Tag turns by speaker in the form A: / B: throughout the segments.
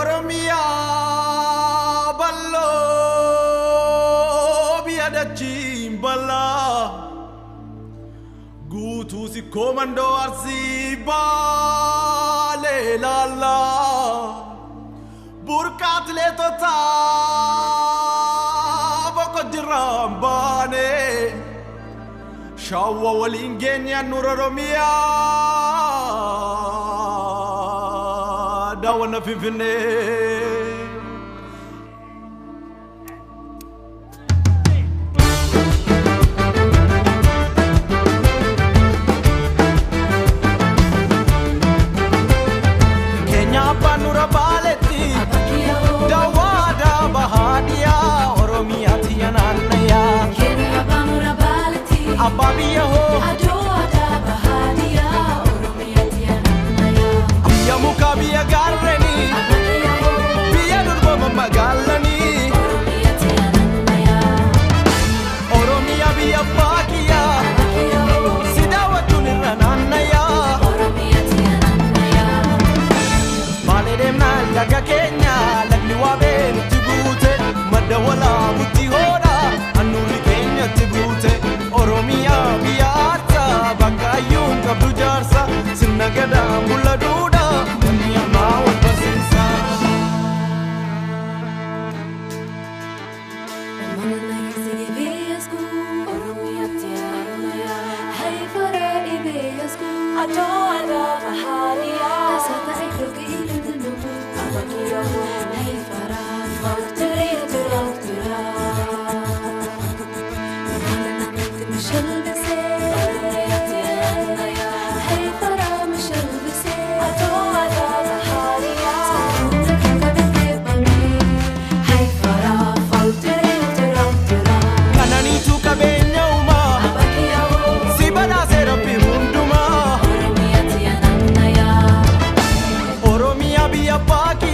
A: Oromiyaa bal'oo biyya dachiin bal'aa guutuu si koomandoo arsii baalee laallaa burqaatilee totaa boqo jiraan baanee shawwa waliin geenyaan nur Oromiyaa daawwanna Finfinnee. Banura baleti dawada bahadia Oromiyaa tiyananaya Kenya banura baleti ababiya ho adawada bahadia Oromiyaa tiyananaya biya muka biya garreni ababiya ho biya durba magalani Oromiyaa tiyananaya Oromiyaa biya bakiya ababiya ho sidawatu nirananaya Laga Kenya, lagni wabe tibute, madawala buti hoda, anuri Kenya tibute, Oromiyaa biyata, bakayun kabdu jarsa, sinagada mulla duda, dunia mau pasisa. Manana yasku, Oromiyaa tiyanaya, hai fara ibeyasku, ado ada baharia, asata ikroki Hey Farah, falteri tulautura. Mana nak mishal bese, Oromiyaa tiyanaya. Hey Farah, mishal bese, ado ada baharia. Sabun kakabete bani. Hey Farah, falteri tulautura. Kanani tu kabenya uma, abakiya ho. Sibana serapi munduma. Oromiyaa tiyanaya. Oromiyaa biya paki.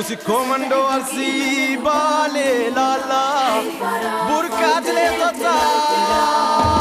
A: Si komando arsi bale lala burqaatilee totaa.